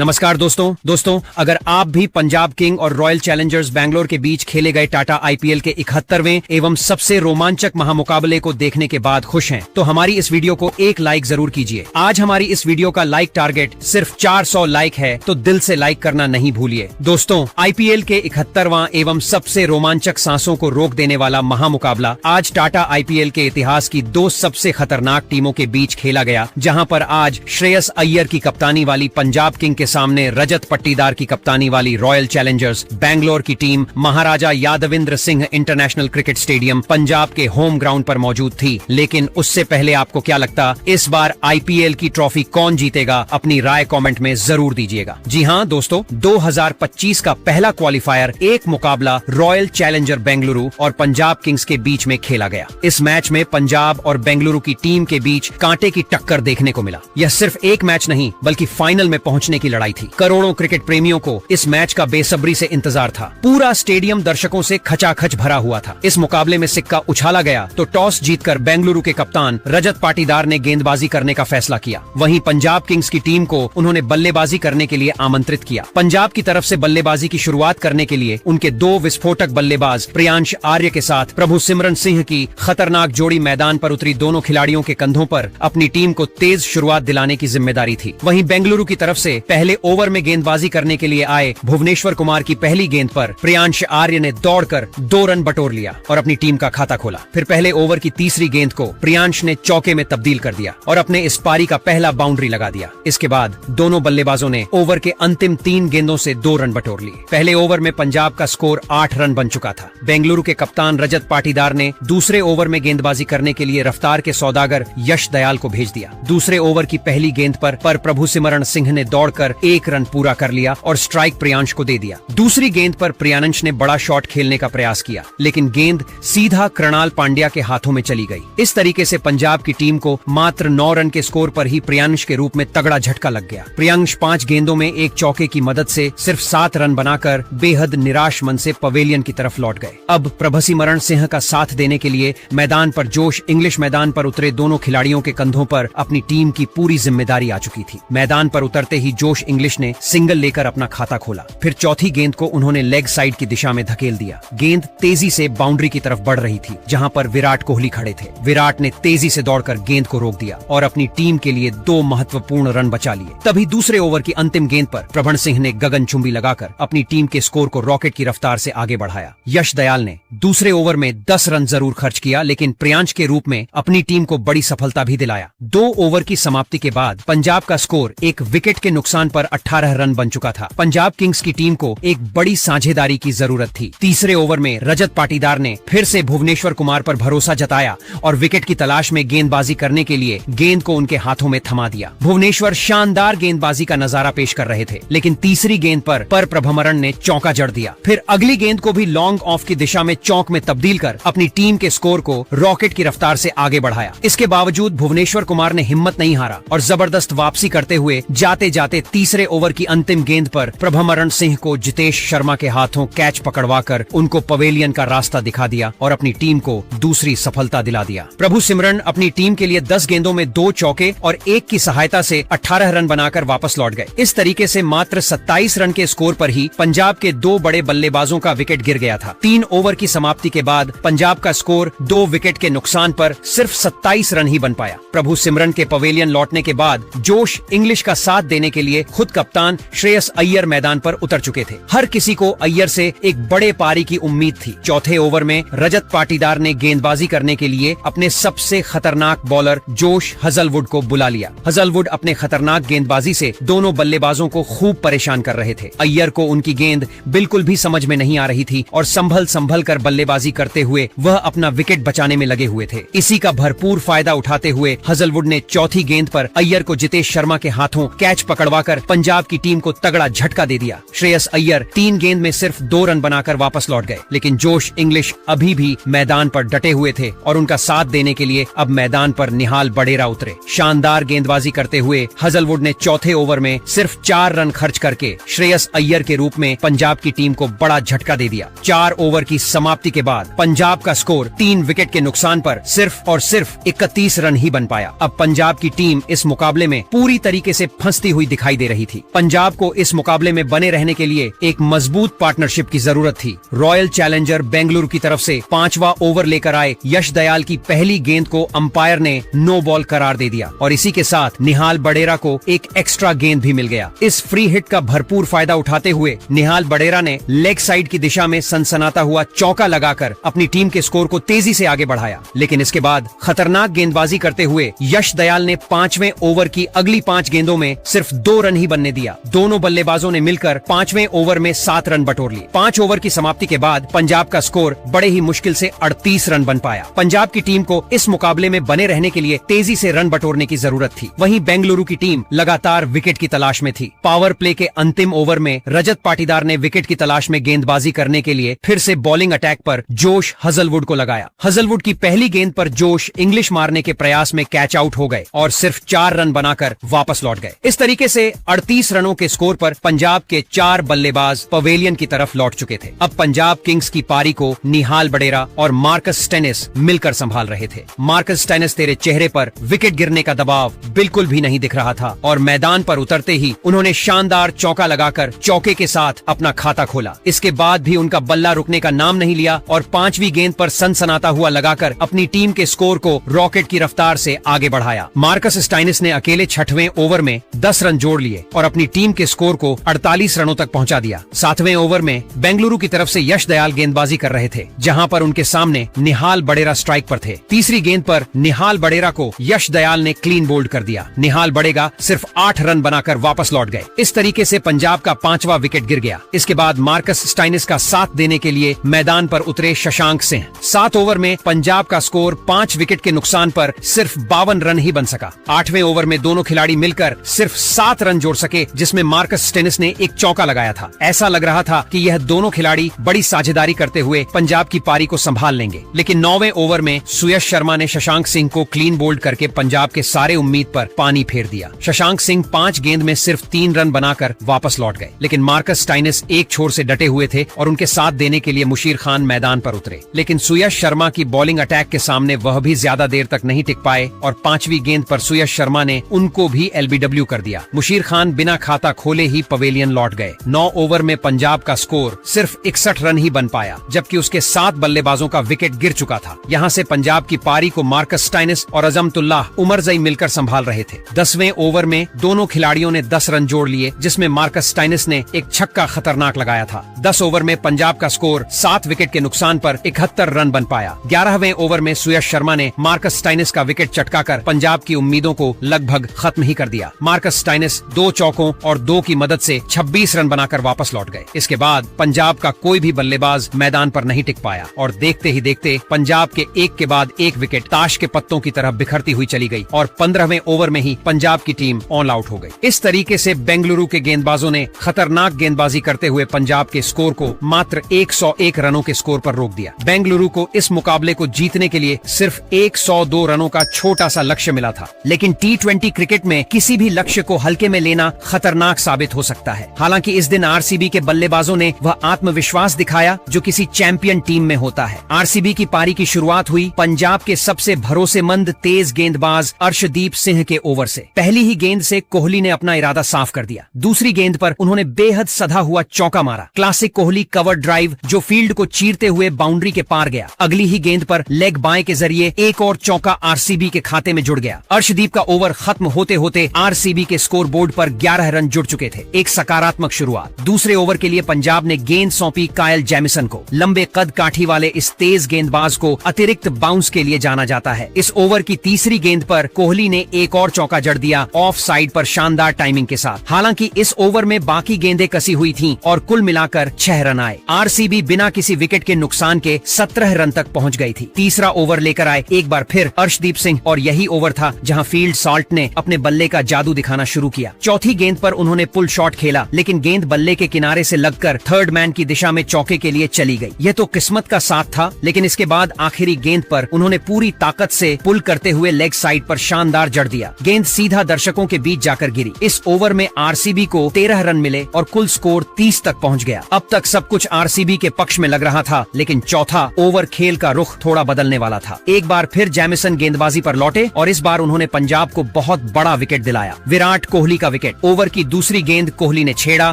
नमस्कार दोस्तों, अगर आप भी पंजाब किंग और रॉयल चैलेंजर्स बैंगलोर के बीच खेले गए टाटा आईपीएल के 71वें एवं सबसे रोमांचक महामुकाबले को देखने के बाद खुश हैं, तो हमारी इस वीडियो को एक लाइक जरूर कीजिए। आज हमारी इस वीडियो का लाइक टारगेट सिर्फ 400 लाइक है, तो दिल से लाइक करना नहीं भूलिए। दोस्तों, आईपीएल के 71वां एवं सबसे रोमांचक सांसों को रोक देने वाला महामुकाबला आज टाटा आईपीएल के इतिहास की दो सबसे खतरनाक टीमों के बीच खेला गया, जहां पर आज श्रेयस अय्यर की कप्तानी वाली पंजाब किंग के सामने रजत पट्टीदार की कप्तानी वाली रॉयल चैलेंजर्स बैंगलोर की team Maharaja Yadavindra Singh international cricket stadium Punjab के होम ग्राउंड पर मौजूद थी। लेकिन उससे पहले आपको क्या लगता, इस बार आईपीएल की ट्रॉफी कौन जीतेगा? अपनी राय कमेंट में जरूर दीजिएगा। जी हाँ दोस्तों, 2025 का पहला क्वालिफायर एक मुकाबला रॉयल चैलेंजर बेंगलुरु और पंजाब किंग्स के बीच में खेला गया। इस मैच में पंजाब और बेंगलुरु की टीम के बीच कांटे की टक्कर देखने को मिला। यह सिर्फ एक मैच नहीं बल्कि फाइनल में पहुंचने की लड़ाई थी। करोड़ों क्रिकेट प्रेमियों को इस मैच का बेसब्री से इंतजार था। पूरा स्टेडियम दर्शकों से खचाखच भरा हुआ था। इस मुकाबले में सिक्का उछाला गया तो टॉस जीतकर बेंगलुरु के कप्तान रजत पाटीदार ने गेंदबाजी करने का फैसला किया। वहीं पंजाब किंग्स की टीम को उन्होंने बल्लेबाजी करने के लिए आमंत्रित किया। पंजाब की तरफ से बल्लेबाजी की शुरुआत करने के लिए उनके दो विस्फोटक बल्लेबाज प्रियांश आर्य के साथ प्रभु सिमरन सिंह की खतरनाक जोड़ी मैदान पर उतरी। दोनों खिलाड़ियों के कंधों पर अपनी टीम को तेज शुरुआत दिलाने की जिम्मेदारी थी। वहीं बेंगलुरु की तरफ से पहले ओवर में गेंदबाजी करने के लिए आए भुवनेश्वर कुमार की पहली गेंद पर प्रियांश आर्य ने दौड़कर 2 रन बटोर लिया और अपनी टीम का खाता खोला। फिर पहले ओवर की तीसरी गेंद को प्रियांश ने चौके में तब्दील कर दिया और अपने इस पारी का पहला बाउंड्री लगा दिया। इसके बाद दोनों बल्लेबाजों ने ओवर के अंतिम 3 गेंदों से 2 रन बटोर लिए। पहले ओवर में पंजाब का स्कोर 8 रन बन चुका था। बेंगलुरु के कप्तान रजत पाटीदार ने दूसरे ओवर में गेंदबाजी करने के लिए रफ्तार के सौदागर यश दयाल को भेज दिया। दूसरे ओवर की पहली गेंद पर प्रभु सिमरन सिंह ने दौड़कर 1 रन पूरा कर लिया और स्ट्राइक प्रियांश को दे दिया। दूसरी गेंद पर प्रियांश ने बड़ा शॉट खेलने का प्रयास किया, लेकिन गेंद सीधा कृणाल पांड्या के हाथों में चली गई। इस तरीके से पंजाब की टीम को मात्र 9 रन के स्कोर पर ही प्रियांश के रूप में तगड़ा झटका लग गया। प्रियांश 5 गेंदों में एक चौके की मदद से सिर्फ 7 रन बनाकर बेहद निराश मन से पवेलियन की तरफ लौट गए। अब प्रभु सिमरन सिंह का साथ देने के लिए मैदान पर जोश इंग्लिश मैदान पर उतरे दोनों खिलाड़ियों के कंधों पर अपनी टीम की पूरी जिम्मेदारी आ चुकी थी। मैदान पर उतरते ही जोश इंग्लिश ने सिंगल लेकर अपना खाता खोला। फिर चौथी गेंद को उन्होंने लेग साइड की दिशा में धकेल दिया। गेंद तेजी से बाउंड्री की तरफ बढ़ रही थी, जहां पर विराट कोहली खड़े थे। विराट ने तेजी से दौड़कर गेंद को रोक दिया और अपनी टीम के लिए 2 महत्वपूर्ण रन बचा लिए। तभी दूसरे ओवर की अंतिम गेंद पर प्रभण सिंह ने गगनचुंबी लगाकर अपनी टीम के स्कोर को रॉकेट की रफ्तार से आगे बढ़ाया। यश दयाल ने दूसरे ओवर में 10 रन जरूर खर्च किया, लेकिन प्रियांश के रूप में अपनी टीम को बड़ी सफलता भी दिलाया। 2 ओवर की समाप्ति के बाद पंजाब का स्कोर एक विकेट के नुकसान पर 18 रन बन चुका था। पंजाब किंग्स की टीम को एक बड़ी साझेदारी की जरूरत थी। तीसरे ओवर में रजत पाटीदार ने फिर से भुवनेश्वर कुमार पर भरोसा जताया और विकेट की तलाश में गेंदबाजी करने के लिए गेंद को उनके हाथों में थमा दिया। भुवनेश्वर शानदार गेंदबाजी का नजारा पेश कर रहे थे, लेकिन तीसरी गेंद पर प्रभमरण ने चौका जड़ दिया। फिर अगली गेंद को भी लॉन्ग ऑफ की दिशा में चौक में तब्दील कर अपनी टीम के स्कोर को रॉकेट की रफ्तार से आगे बढ़ाया। इसके बावजूद भुवनेश्वर कुमार ने हिम्मत नहीं हारा और जबरदस्त वापसी करते हुए जाते जाते तीसरे ओवर की अंतिम गेंद पर प्रभमरण सिंह को जितेश शर्मा के हाथों कैच पकड़वाकर उनको पवेलियन का रास्ता दिखा दिया और अपनी टीम को दूसरी सफलता दिला दिया। प्रभु सिमरन अपनी टीम के लिए 10 गेंदों में 2 चौके और 1 की सहायता से 18 रन बनाकर वापस लौट गए। इस तरीके से मात्र 27 रन के स्कोर पर ही पंजाब के 2 बड़े बल्लेबाजों का विकेट गिर गया था। 3 ओवर की समाप्ति के बाद पंजाब का स्कोर 2 विकेट के नुकसान पर सिर्फ 27 रन ही बन पाया। प्रभु सिमरन के पवेलियन लौटने के बाद जोश इंग्लिश का साथ देने के लिए खुद कप्तान श्रेयस अय्यर मैदान पर उतर चुके थे। हर किसी को अय्यर से एक बड़े पारी की उम्मीद थी। चौथे ओवर में रजत पाटीदार ने गेंदबाजी करने के लिए अपने सबसे खतरनाक बॉलर जोश हजलवुड को बुला लिया। हजलवुड अपने खतरनाक गेंदबाजी से दोनों बल्लेबाजों को खूब परेशान कर रहे थे। अय्यर को उनकी गेंद बिल्कुल भी समझ में नहीं आ रही थी और संभल कर बल्लेबाजी करते हुए वह अपना विकेट बचाने में लगे हुए थे। इसी का भरपूर फायदा उठाते हुए हजलवुड ने चौथी गेंद पर अय्यर को जितेश शर्मा के हाथों कैच पकड़वाकर पंजाब की टीम को तगड़ा झटका दे दिया। श्रेयस अय्यर 3 गेंद में सिर्फ 2 रन बनाकर वापस लौट गए, लेकिन जोश इंग्लिश अभी भी मैदान पर डटे हुए थे और उनका साथ देने के लिए अब मैदान पर निहाल बडेरा उतरे। शानदार गेंदबाजी करते हुए हजलवुड ने चौथे ओवर में सिर्फ 4 रन खर्च करके श्रेयस अय्यर के रूप में पंजाब की टीम को बड़ा झटका दे दिया। 4 ओवर की समाप्ति के बाद पंजाब का स्कोर 3 विकेट के नुकसान पर सिर्फ और सिर्फ 31 रन ही बन पाया। अब पंजाब की टीम इस मुकाबले में पूरी तरीके से फंसती हुई दिखाई दे रही थी। पंजाब को इस मुकाबले में बने रहने के लिए एक मजबूत पार्टनरशिप की जरूरत थी। रॉयल चैलेंजर बेंगलुरु की तरफ से 5वां ओवर लेकर आए यश दयाल की पहली गेंद को अंपायर ने नो बॉल करार दे दिया और इसी के साथ निहाल बडेरा को एक एक्स्ट्रा गेंद भी मिल गया। इस फ्री हिट का भरपूर फायदा उठाते हुए निहाल बडेरा ने लेग साइड की दिशा में सनसनाता हुआ चौका लगाकर अपनी टीम के स्कोर को तेजी से आगे बढ़ाया। लेकिन इसके बाद खतरनाक गेंदबाजी करते हुए यश दयाल ने 5वें ओवर की अगली 5 गेंदों में सिर्फ 2 रन ही बनने दिया। दोनों बल्लेबाजों ने मिलकर 5वें ओवर में 7 रन बटोर लिए। 5 ओवर की समाप्ति के बाद पंजाब का स्कोर बड़े ही मुश्किल से 38 रन बन पाया। पंजाब की टीम को इस मुकाबले में बने रहने के लिए तेजी से रन बटोरने की जरूरत थी। वहीं बेंगलुरु की टीम लगातार विकेट की तलाश में थी। पावर प्ले के अंतिम ओवर में रजत पाटीदार ने विकेट की तलाश में गेंदबाजी करने के लिए फिर से बॉलिंग अटैक पर जोश हजलवुड को लगाया। हजलवुड की पहली गेंद पर जोश इंग्लिश मारने के प्रयास में कैच आउट हो गए और सिर्फ 4 रन बनाकर वापस लौट गए। इस तरीके से 38 रनों के स्कोर पर पंजाब के 4 बल्लेबाज पवेलियन की तरफ लौट चुके थे। अब पंजाब किंग्स की पारी को निहाल बडेरा और मार्कस स्टेनिस मिलकर संभाल रहे थे। मार्कस स्टेनिस, तेरे चेहरे पर विकेट गिरने का दबाव बिल्कुल भी नहीं दिख रहा था और मैदान पर उतरते ही उन्होंने शानदार चौका लगाकर चौके के साथ अपना खाता खोला। इसके बाद भी उनका बल्ला रुकने का नाम नहीं लिया और 5वीं गेंद पर सनसनाता हुआ लगाकर अपनी टीम के स्कोर को रॉकेट की रफ्तार से आगे बढ़ाया। मार्कस स्टाइनिस ने अकेले 6वें ओवर में 10 रन जोड़ लिए और अपनी टीम के स्कोर को 48 रनों तक पहुंचा दिया। 7वें ओवर में बेंगलुरु की तरफ से यश दयाल गेंदबाजी कर रहे थे, जहां पर उनके सामने निहाल बडेरा स्ट्राइक पर थे। तीसरी गेंद पर निहाल बडेरा को यश दयाल ने क्लीन बोल्ड कर दिया। निहाल बडेरा सिर्फ 8 रन बनाकर वापस लौट गए। इस तरीके से पंजाब का 5वां विकेट गिर गया। इसके बाद मार्कस स्टाइनिस का साथ देने के लिए मैदान पर उतरे शशांक सिंह। 7 ओवर में पंजाब का स्कोर 5 विकेट के नुकसान पर सिर्फ 52 रन ही बन सका। 8वें ओवर में दोनों खिलाड़ी मिलकर सिर्फ 7 रन जोड़ सके, जिसमें मार्कस स्टेनिस ने एक चौका लगाया था। ऐसा लग रहा था कि यह दोनों खिलाड़ी बड़ी साझेदारी करते हुए पंजाब की पारी को संभाल लेंगे, लेकिन 9वें ओवर में सुयश शर्मा ने शशांक सिंह को क्लीन बोल्ड करके पंजाब के सारे उम्मीद पर पानी फेर दिया। शशांक सिंह 5 गेंद में सिर्फ 3 रन बनाकर वापस लौट गए, लेकिन मार्कस स्टाइनिस एक छोर से डटे हुए थे और उनके साथ देने के लिए मुशीर खान मैदान पर उतरे। लेकिन सुयश शर्मा की बॉलिंग अटैक के सामने वह भी ज्यादा देर तक नहीं टिक पाए और 5वीं गेंद पर सुयश शर्मा ने उनको भी एलबीडब्ल्यू कर दिया। मुशीर खान बिना खाता खोले ही पवेलियन लौट गए। 9 ओवर में पंजाब का स्कोर सिर्फ 61 रन ही बन पाया, जबकि उसके 7 बल्लेबाजों का विकेट गिर चुका था। यहाँ से पंजाब की पारी को मार्कस स्टाइनिस और अजमतुल्लाह उमरजई मिलकर संभाल रहे थे। 10वें ओवर में दोनों खिलाड़ियों ने 10 रन जोड़ लिए, जिसमें मार्कस स्टाइनिस ने एक छक्का खतरनाक लगाया था। 10 ओवर में पंजाब का स्कोर 7 विकेट के नुकसान पर 71 रन बन पाया। 11वें ओवर में सुयश शर्मा ने मार्कस स्टाइनिस का विकेट चटकाकर पंजाब की उम्मीदों को लगभग खत्म ही कर दिया। मार्कस स्टाइनिस 2 चौकों और 2 की मदद से 26 रन बनाकर वापस लौट गए। इसके बाद पंजाब का कोई भी बल्लेबाज मैदान पर नहीं टिक पाया और देखते ही देखते पंजाब के एक के बाद एक विकेट ताश के पत्तों की तरह बिखरती हुई चली गई और 15वें ओवर में ही पंजाब की टीम ऑल आउट हो गई। इस तरीके से बेंगलुरु के गेंदबाजों ने खतरनाक गेंदबाजी करते हुए पंजाब के स्कोर को मात्र 101 रनों के स्कोर पर रोक दिया। बेंगलुरु को इस मुकाबले को जीतने के लिए सिर्फ 102 रनों का छोटा सा लक्ष्य मिला था, लेकिन T20 क्रिकेट में किसी भी लक्ष्य को हल्के में लेना खतरनाक साबित हो सकता है। हालांकि इस दिन आरसीबी के बल्लेबाजों ने वह आत्मविश्वास दिखाया जो किसी चैंपियन टीम में होता है। आरसीबी की पारी की शुरुआत हुई पंजाब के सबसे भरोसेमंद तेज गेंदबाज अर्शदीप सिंह के ओवर से। पहली ही गेंद से कोहली ने अपना इरादा साफ कर दिया। दूसरी गेंद पर उन्होंने बेहद सधा हुआ चौका मारा, क्लासिक कोहली कवर ड्राइव जो फील्ड को चीरते हुए बाउंड्री के पार गया। अगली ही गेंद पर लेग बाएं के जरिए एक और चौका आरसीबी के खाते में जुड़ गया। अर्शदीप का ओवर खत्म होते होते आरसीबी के स्कोर बोर्ड पर 11 रन जुड़ चुके थे। एक सकारात्मक शुरुआत। दूसरे ओवर के लिए पंजाब ने गेंद सौंपी कायल जेमिसन को। लंबे कद काठी वाले इस तेज गेंदबाज को अतिरिक्त बाउंस के लिए जाना जाता है। इस ओवर की तीसरी गेंद पर कोहली ने एक और चौका जड़ दिया ऑफ साइड पर शानदार टाइमिंग के साथ। हालांकि इस ओवर में बाकी गेंदें कसी हुई थीं और कुल मिलाकर 6 रन आए। आरसीबी बिना किसी विकेट के नुकसान के 17 रन तक पहुंच गई थी। तीसरा ओवर लेकर आए एक बार फिर अर्शदीप सिंह और यही ओवर था जहां फील्ड सॉल्ट ने अपने बल्ले का जादू दिखाना शुरू किया। चौथी गेंद पर उन्होंने पुल शॉट खेला, लेकिन गेंद बल्ले के किनारे से लगकर थर्ड मैन की दिशा में चौके के लिए चली गई। यह तो किस्मत का साथ था, लेकिन इसके बाद आखिरी गेंद पर उन्होंने पूरी ताकत से पुल करते हुए लेग साइड पर शानदार जड़ दिया। गेंद सीधा दर्शकों के बीच जाकर गिरी। इस ओवर में आरसीबी को 13 रन मिले और कुल स्कोर 30 तक पहुंच गया। अब तक सब कुछ आरसीबी के पक्ष में लग रहा था, लेकिन चौथा ओवर खेल का रुख थोड़ा बदलने वाला था। एक बार फिर जेमिसन गेंदबाजी पर लौटे और इस बार उन्होंने पंजाब को बहुत बड़ा विकेट दिलाया। विराट कोहली का विकेट। ओवर की दूसरी गेंद कोहली ने छेड़ा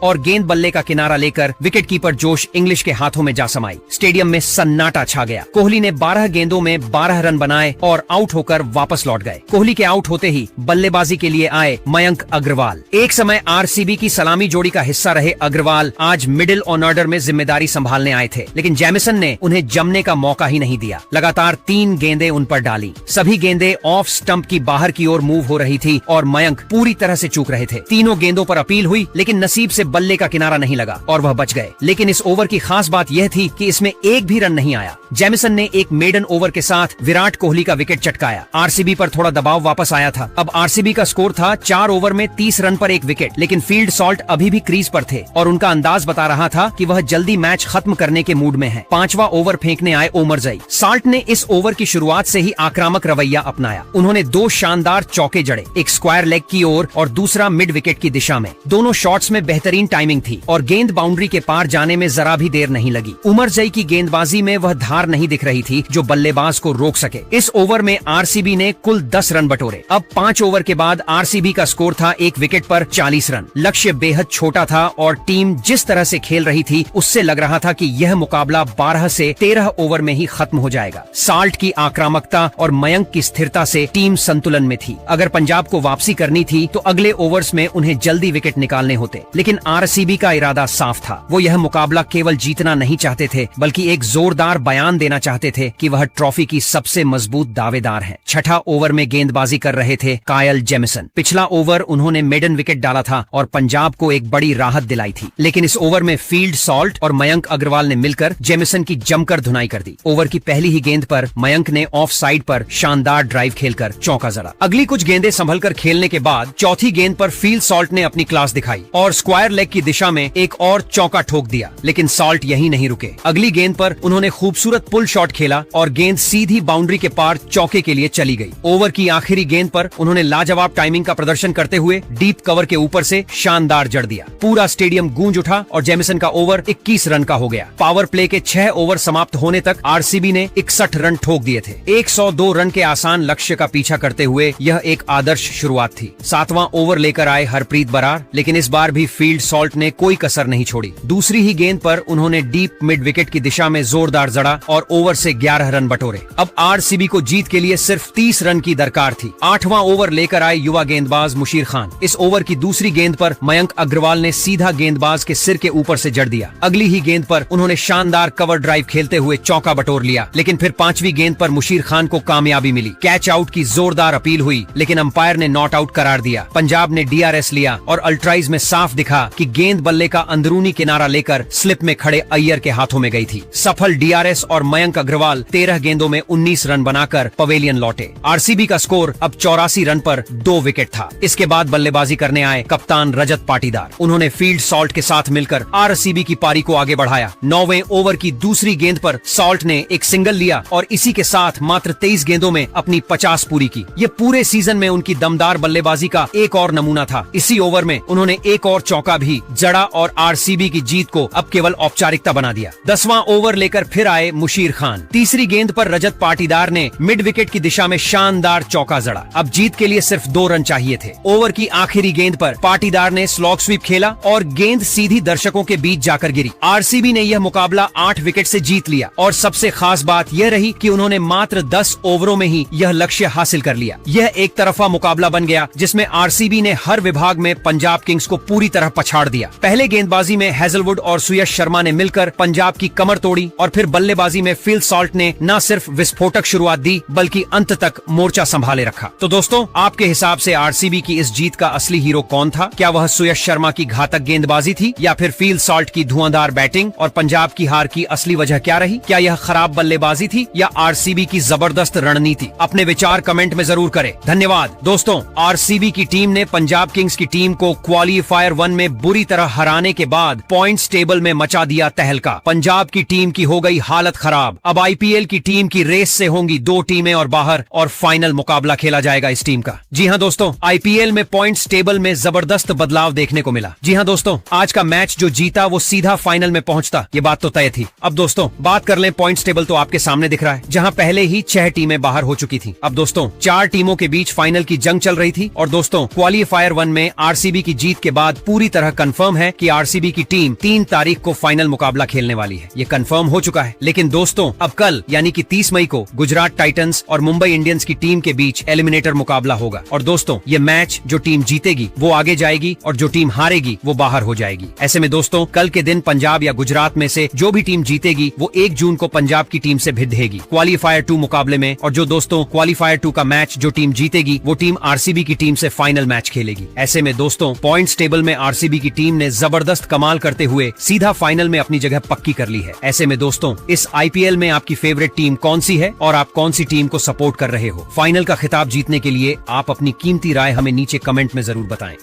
और गेंद बल्ले का किनारा लेकर विकेट कीपर जोश इंग्लिश के हाथों में जा समाई। स्टेडियम में सन्नाटा छा गया। कोहली ने 12 गेंदों में 12 रन बनाए और आउट होकर वापस लौट गए। कोहली के आउट होते ही बल्लेबाजी के लिए आए मयंक अग्रवाल। एक समय आरसीबी की सलामी जोड़ी का हिस्सा रहे अग्रवाल आज मिडिल ऑर्डर में जिम्मेदारी संभालने आए थे, लेकिन जेमिसन ने उन्हें जमने का मौका ही नहीं दिया। लगातार 3 गेंदें उन पर डाली। सभी गेंदें ऑफ स्टंप की बाहर की ओर मूव हो रही थी और मयंक पूरी तरह से चूक रहे थे। तीनों गेंदों पर अपील हुई, लेकिन नसीब से बल्ले का किनारा नहीं लगा और वह बच गए। लेकिन इस ओवर की खास बात यह थी कि इसमें एक भी रन नहीं आया। जेमिसन ने एक मेडन ओवर के साथ विराट कोहली का विकेट चटकाया। आरसीबी पर थोड़ा दबाव वापस आया था। अब आरसीबी का स्कोर था 4 ओवर में 30 रन पर 1 विकेट, लेकिन फील्ड सॉल्ट अभी भी क्रीज पर थे और उनका अंदाज बता रहा था कि वह जल्दी मैच खत्म करने के मूड में है। 5वां ओवर फेंकने आए ओमरजई। साल्ट ने इस ओवर की शुरुआत से ही आक्रामक रवैया अपनाया। उन्होंने 2 शानदार चौके जड़े, एक स्क्वायर लेग की ओर और दूसरा मिड विकेट की दिशा में। दोनों शॉट्स में बेहतरीन टाइमिंग थी और गेंद बाउंड्री के पार जाने में जरा भी देर नहीं लगी। उमरजई की गेंदबाजी में वह धार नहीं दिख रही थी जो बल्लेबाज को रोक सके। इस ओवर में आरसीबी ने कुल 10 रन बटोरे। अब 5 ओवर के बाद आरसीबी का स्कोर था 1 विकेट पर 40 रन। लक्ष्य बेहद छोटा था और टीम जिस तरह से खेल रही थी उससे लग रहा था कि यह मुकाबला 12 से 13 ओवर में ही खत्म हो जाएगा। साल्ट की आक्रामकता और मयंक की स्थिरता से टीम संतुलन में थी। अगर पंजाब को वापसी करनी थी तो अगले ओवर्स में उन्हें जल्दी विकेट निकालने होते, लेकिन आरसीबी का इरादा साफ था। वो यह मुकाबला केवल जीतना नहीं चाहते थे, बल्कि एक जोरदार बयान देना चाहते थे कि वह ट्रॉफी की सबसे मजबूत दावेदार हैं। छठा ओवर में गेंदबाजी कर रहे थे कायल जेमिसन। पिछला ओवर उन्होंने मेडन विकेट डाला था और पंजाब को एक बड़ी राहत दिलाई थी, लेकिन इस ओवर में फील्ड सॉल्ट और मयंक अग्रवाल ने मिलकर जेमिसन की जमकर धुनाई कर दी। ओवर की पहली ही गेंद पर मयंक ने ऑफ साइड पर शानदार ड्राइव खेलकर चौका जड़ा। अगली कुछ गेंदें संभलकर खेलने के बाद चौथी गेंद पर फील्ड सॉल्ट ने अपनी क्लास दिखाई और स्क्वायर लेग की दिशा में एक और चौका ठोक दिया, लेकिन सॉल्ट यहीं नहीं रुके। अगली गेंद पर उन्होंने खूबसूरत पुल शॉट खेला और गेंद सीधी बाउंड्री के पार चौके के लिए चली गई। ओवर की आखिरी गेंद पर उन्होंने लाजवाब टाइमिंग का प्रदर्शन करते हुए डीप कवर के ऊपर से शानदार जड़ दिया। पूरा स्टेडियम गूंज उठा और जेमिसन का ओवर 21 रन का हो गया। पावर प्ले के 6 ओवर समाप्त होने तक आरसीबी ने 61 रन ठोक दिए थे। 102 रन के आसान लक्ष्य का पीछा करते हुए यह एक आदर्श शुरुआत थी। 7वां ओवर लेकर आए हरप्रीत बरार, लेकिन इस बार भी फील्ड सॉल्ट ने कोई कसर नहीं छोड़ी। दूसरी ही गेंद पर उन्होंने डीप मिड विकेट की दिशा में जोरदार जड़ा और ओवर से 11 रन बटोरे। अब आरसीबी को जीत के लिए सिर्फ 30 रन की दरकार थी। 8वां ओवर लेकर आए युवा गेंदबाज मुशीर खान। इस ओवर की दूसरी गेंद पर मयंक अग्रवाल ने सीधा गेंदबाज के सिर के ऊपर से जड़ दिया। अगली ही गेंद पर उन्होंने शानदार कवर ड्राइव खेलते हुए चौका बटोर लिया, लेकिन फिर 5वीं गेंद पर मुशीर खान को कामयाबी मिली। कैच आउट की जोरदार अपील हुई, लेकिन अंपायर ने नॉट आउट करार दिया। पंजाब ने डीआरएस लिया और अल्ट्राइज में साफ दिखा कि गेंद बल्ले का अंदरूनी किनारा लेकर स्लिप में खड़े अय्यर के हाथों में गई थी। सफल डीआरएस और मयंक अग्रवाल 13 गेंदों में 19 रन बनाकर पवेलियन लौटे। आरसीबी का स्कोर अब 84 रन पर 2 विकेट था। इसके बाद बल्लेबाजी करने आए कप्तान रजत पाटीदार। उन्होंने फील्ड सॉल्ट के साथ मिलकर आरसीबी की पारी को आगे बढ़ाया। 9वें ओवर की दूसरी गेंद पर सॉल्ट ने एक सिंगल लिया और इसी के साथ मात्र 23 गेंदों में अपनी 50 पूरी की। ये पूरे सीजन में उनकी दमदार बल्लेबाजी का एक और नमूना था। इसी ओवर में उन्होंने एक और चौका भी जड़ा और आरसीबी की जीत को अब केवल औपचारिकता बना दिया। 10वां ओवर लेकर फिर आए मुशीर खान। तीसरी गेंद पर रजत पाटीदार ने मिड विकेट की दिशा में शानदार चौका जड़ा। अब जीत के लिए सिर्फ 2 रन चाहिए थे। ओवर की आखिरी गेंद पर पाटीदार ने स्लॉग स्वीप खेला और गेंद सीधी दर्शकों के बीच जाकर गिरी। आरसीबी ने यह मुकाबला 8 विकेट से जीत लिया और सबसे खास बात यह रही कि उन्होंने मात्र 10 ओवरों में ही यह लक्ष्य हासिल कर लिया। यह एक तरफा मुकाबला बन गया जिसमें आरसीबी ने हर विभाग में पंजाब किंग्स को पूरी तरह पछाड़ दिया। पहले गेंदबाजी में हैजलवुड और सुयश शर्मा ने मिलकर पंजाब की कमर तोड़ी और फिर बल्लेबाजी में फील्ड सॉल्ट ने न सिर्फ विस्फोटक शुरुआत दी बल्कि अंत तक मोर्चा संभाले रखा। तो दोस्तों, आपके हिसाब से आरसीबी की इस जीत का असली हीरो कौन था? क्या वह सुयश शर्मा की घातक गेंदबाजी थी या फिर फील्ड सॉल्ट की धुआंधार बैटिंग? और पंजाब की हार की असली वजह क्या रही? क्या यह खराब बल्लेबाजी थी या आरसीबी की जबरदस्त रणनीति? अपने विचार कमेंट में जरूर करें। धन्यवाद दोस्तों। आरसीबी की टीम ने पंजाब किंग्स की टीम को क्वालीफायर 1 में बुरी तरह हराने के बाद पॉइंट्स टेबल में मचा दिया तहलका। पंजाब की टीम की हो गई हालत खराब। अब आईपीएल की टीम की रेस से होंगी 2 टीमें और बाहर और फाइनल मुकाबला खेला जाएगा इस टीम का। जी हां दोस्तों, आईपीएल में पॉइंट्स टेबल में जबरदस्त बदलाव देखने को मिला। जी हां दोस्तों, आज का मैच जो जीता वो सीधा फाइनल में पहुंचता, ये बात तो तय थी। अब दोस्तों बात कर लें पॉइंट्स टेबल, तो आपके सामने दिख रहा है, जहां पहले ही 6 टीमें बाहर हो चुकी थी। अब दोस्तों 4 टीमों के बीच फाइनल की जंग चल रही थी और दोस्तों क्वालीफायर क्वालिफायर 1 में आरसीबी की जीत के बाद पूरी तरह कंफर्म है कि आरसीबी की टीम 3 तारीख को फाइनल मुकाबला खेलने वाली है। ये कंफर्म हो चुका है। लेकिन दोस्तों, अब कल यानी कि 30 मई को गुजरात टाइटंस और मुंबई इंडियंस की टीम के बीच एलिमिनेटर मुकाबला होगा। और दोस्तों, ये मैच जो टीम जीतेगी वो आगे जाएगी और जो टीम हारेगी वो बाहर हो जाएगी। ऐसे में दोस्तों, कल के दिन पंजाब या गुजरात में से जो भी टीम जीतेगी वो 1 जून को पंजाब की टीम से भिड़ेगी क्वालिफायर 2 मुकाबले में। और जो दोस्तों क्वालिफायर 2 का मैच जो टीम जीतेगी वो टीम आरसीबी की टीम से फाइनल मैच खेलेगी। ऐसे में दोस्तों, पॉइंट्स टेबल में आरसीबी की टीम ने जबरदस्त कमाल करते हुए सीधा फाइनल में अपनी जगह पक्की कर ली है। ऐसे में दोस्तों, इस आईपीएल में आपकी फेवरेट टीम कौन सी है और आप कौन सी टीम को सपोर्ट कर रहे हो? फाइनल का खिताब जीतने के लिए आप अपनी कीमती राय हमें नीचे कमेंट में जरूर बताएं।